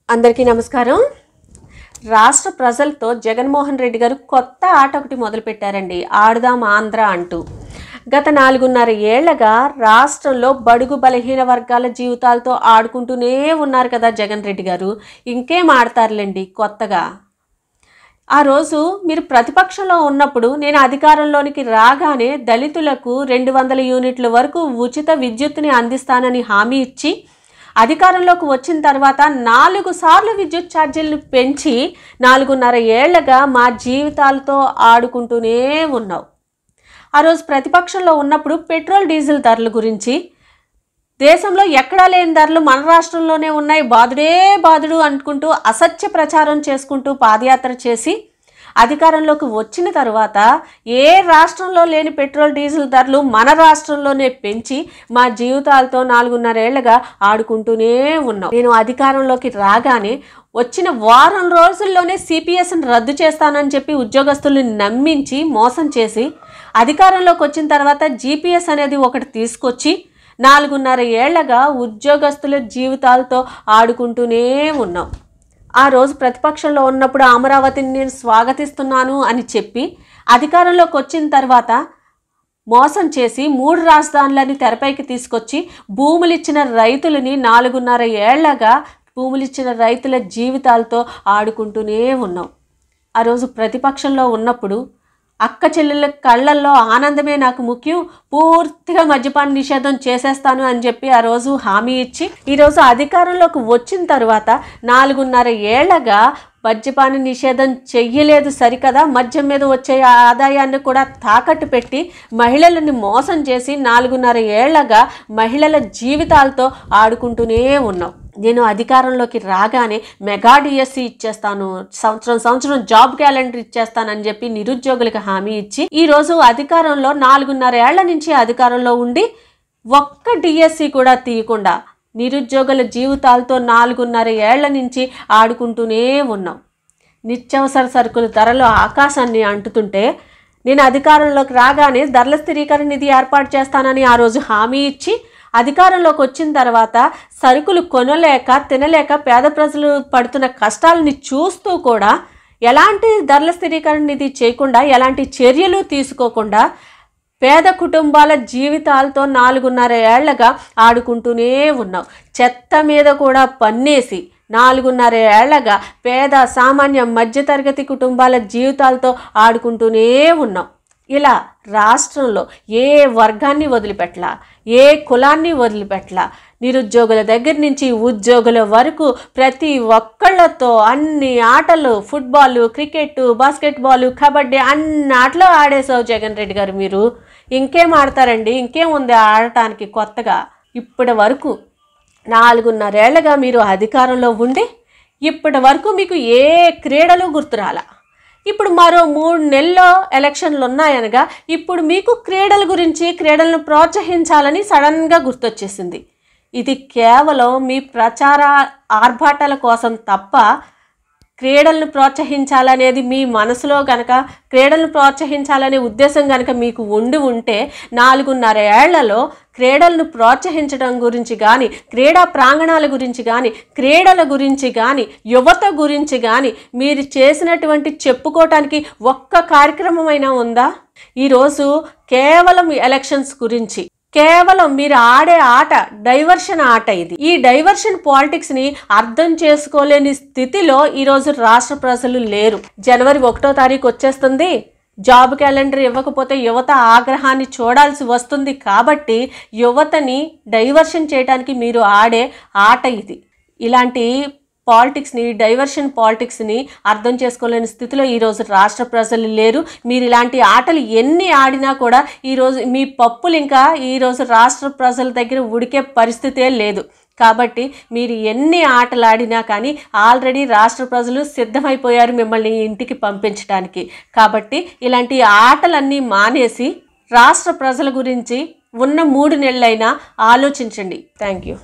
అందరికీ నమస్కారం. రాష్ట్ర ప్రజలతో జగన్మోహన్ రెడ్డి గారు కొత్త ఆట ఒకటి మొదలుపెట్టారండి. ఆడుదాం ఆంధ్ర అంటూ. గత 4.5 ఏళ్లుగా రాష్ట్రంలో బడుగు బలహీన వర్గాల జీవితాలతో ఆడుకుంటూనే ఉన్నారు కదా జగన్ రెడ్డి గారు. ఇంకేం ఆడతారులేండి కొత్తగా. ఆ రోజు మీరు ప్రతిపక్షంలో ఉన్నప్పుడు నేను అధికారంలోనికి రాగానే దళితులకు 200 యూనిట్ల వరకు ఉచిత విద్యుత్తుని అందిస్తానని హామీ ఇచ్చి అధికారంలోకి వచ్చిన తర్వాత 4 సార్లు విద్యుత్ ఛార్జీలను పెంచి 4.5 ఏళ్లుగా మా జీవితాలతో ఆడుకుంటూనే ఉన్నావు. ఆ రోజు ప్రతిపక్షంలో ఉన్నప్పుడు పెట్రోల్ డీజిల్ ధరల గురించి, దేశంలో ఎక్కడా లేని ధరలు మన రాష్ట్రంలోనే ఉన్నాయి, బాదుడే బాదుడు అనుకుంటూ అసత్య ప్రచారం చేసుకుంటూ పాదయాత్ర చేసి అధికారంలోకి వచ్చిన తర్వాత ఏ రాష్ట్రంలో లేని పెట్రోల్ డీజిల్ ధరలు మన రాష్ట్రంలోనే పెంచి మా జీవితాలతో 4.5 ఏళ్లుగా ఆడుకుంటూనే ఉన్నాం. నేను అధికారంలోకి రాగానే వచ్చిన వారం రోజుల్లోనే సిపిఎస్ని రద్దు చేస్తానని చెప్పి ఉద్యోగస్తుల్ని నమ్మించి మోసం చేసి అధికారంలోకి వచ్చిన తర్వాత జిపిఎస్ అనేది ఒకటి తీసుకొచ్చి 4.5 ఏళ్లుగా ఉద్యోగస్తుల జీవితాలతో ఆడుకుంటూనే ఉన్నాం. ఆ రోజు ప్రతిపక్షంలో ఉన్నప్పుడు అమరావతిని నేను స్వాగతిస్తున్నాను అని చెప్పి అధికారంలోకి వచ్చిన తర్వాత మోసం చేసి 3 రాజధానులని తెరపైకి తీసుకొచ్చి భూములిచ్చిన రైతులని 4.5 ఏళ్లుగా భూములిచ్చిన రైతుల జీవితాలతో ఆడుకుంటూనే ఉన్నాం. ఆ రోజు ప్రతిపక్షంలో ఉన్నప్పుడు అక్క చెల్లెళ్ళ కళ్ళల్లో ఆనందమే నాకు ముఖ్యం, పూర్తిగా మద్యపాన నిషేధం చేసేస్తాను అని చెప్పి ఆ రోజు హామీ ఇచ్చి ఈరోజు అధికారంలోకి వచ్చిన తర్వాత 4.5 ఏళ్లుగా మద్యపాన నిషేధం చెయ్యలేదు సరికదా, మద్యం మీద వచ్చే ఆదాయాన్ని కూడా తాకట్టు పెట్టి మహిళలని మోసం చేసి 4.5 ఏళ్లుగా మహిళల జీవితాలతో ఆడుకుంటూనే ఉన్నాం. నేను అధికారంలోకి రాగానే మెగా డిఎస్సి ఇచ్చేస్తాను, సంవత్సరం జాబ్ క్యాలెండర్ ఇచ్చేస్తానని చెప్పి నిరుద్యోగులకు హామీ ఇచ్చి ఈరోజు అధికారంలో 4.5 ఏళ్ల నుంచి అధికారంలో ఉండి ఒక్క డిఎస్సి కూడా తీయకుండా నిరుద్యోగుల జీవితాలతో 4.5 ఏళ్ల నుంచి ఆడుకుంటూనే ఉన్నాం. నిత్యావసర సరుకుల ధరలు ఆకాశాన్ని అంటుతుంటే నేను అధికారంలోకి రాగానే ధరల స్థిరీకరణ నిధి ఏర్పాటు చేస్తానని ఆ రోజు హామీ ఇచ్చి అధికారంలోకి వచ్చిన తర్వాత సరుకులు కొనలేక తినలేక పేద ప్రజలు పడుతున్న కష్టాలని చూస్తూ కూడా ఎలాంటి ధరల స్థిరీకరణ నిధి చేయకుండా ఎలాంటి చర్యలు తీసుకోకుండా పేద కుటుంబాల జీవితాలతో 4.5 ఏళ్లుగా ఆడుకుంటూనే ఉన్నాం. చెత్త మీద కూడా పన్నేసి 4.5 ఏళ్లుగా పేద సామాన్య మధ్యతరగతి కుటుంబాల జీవితాలతో ఆడుకుంటూనే ఉన్నాం. ఇలా రాష్ట్రంలో ఏ వర్గాన్ని వదిలిపెట్టలా, ఏ కులాన్ని వదిలిపెట్టలా, నిరుద్యోగుల దగ్గర నుంచి ఉద్యోగుల వరకు ప్రతి ఒక్కళ్ళతో అన్ని ఆటలు, ఫుట్బాల్, క్రికెట్, బాస్కెట్బాల్, కబడ్డీ అన్ని ఆటలు ఆడేసావు జగన్ రెడ్డి గారు. మీరు ఇంకేం ఆడతారండి? ఇంకేం ఉంది ఆడటానికి కొత్తగా? ఇప్పటి వరకు 4.5 ఏళ్లుగా మీరు అధికారంలో ఉండి ఇప్పటి వరకు మీకు ఏ క్రీడలు గుర్తురాలా. ఇప్పుడు మరో 3 నెలల్లో ఎలక్షన్లు ఉన్నాయనగా ఇప్పుడు మీకు క్రీడల గురించి, క్రీడలను ప్రోత్సహించాలని సడన్గా గుర్తొచ్చేసింది. ఇది కేవలం మీ ప్రచార ఆర్భాటాల కోసం తప్ప క్రీడలను ప్రోత్సహించాలనేది మీ మనసులో గనక, క్రీడలను ప్రోత్సహించాలనే ఉద్దేశం గనక మీకు ఉంటే 4.5 ఏళ్లలో క్రీడలను ప్రోత్సహించడం గురించి కానీ, క్రీడా ప్రాంగణాల గురించి కానీ, క్రీడల గురించి కానీ, యువత గురించి కానీ మీరు చేసినటువంటి చెప్పుకోవటానికి ఒక్క కార్యక్రమమైనా ఉందా? ఈరోజు కేవలం ఎలక్షన్స్ గురించి, కేవలం మీరు ఆడే ఆట డైవర్షన్ ఆట. ఇది ఈ డైవర్షన్ పాలిటిక్స్ ని అర్థం చేసుకోలేని స్థితిలో ఈరోజు రాష్ట్ర ప్రజలు లేరు. జనవరి 1వ తారీఖు వచ్చేస్తుంది. జాబ్ క్యాలెండర్ ఇవ్వకపోతే యువత ఆగ్రహాన్ని చూడాల్సి వస్తుంది. కాబట్టి యువతని డైవర్షన్ చేయడానికి మీరు ఆడే ఆట ఇది. ఇలాంటి పాలిటిక్స్ని, డైవర్షన్ పాలిటిక్స్ని అర్థం చేసుకోలేని స్థితిలో ఈరోజు రాష్ట్ర ప్రజలు లేరు. మీరు ఇలాంటి ఆటలు ఎన్ని ఆడినా కూడా ఈరోజు మీ పప్పులు ఇంకా ఈరోజు రాష్ట్ర ప్రజల దగ్గర ఉడికే పరిస్థితే లేదు. కాబట్టి మీరు ఎన్ని ఆటలు ఆడినా కానీ ఆల్రెడీ రాష్ట్ర ప్రజలు సిద్ధమైపోయారు మిమ్మల్ని ఇంటికి పంపించడానికి. కాబట్టి ఇలాంటి ఆటలన్నీ మానేసి రాష్ట్ర ప్రజల గురించి ఉన్న 3 నెలలైనా ఆలోచించండి. Thank you.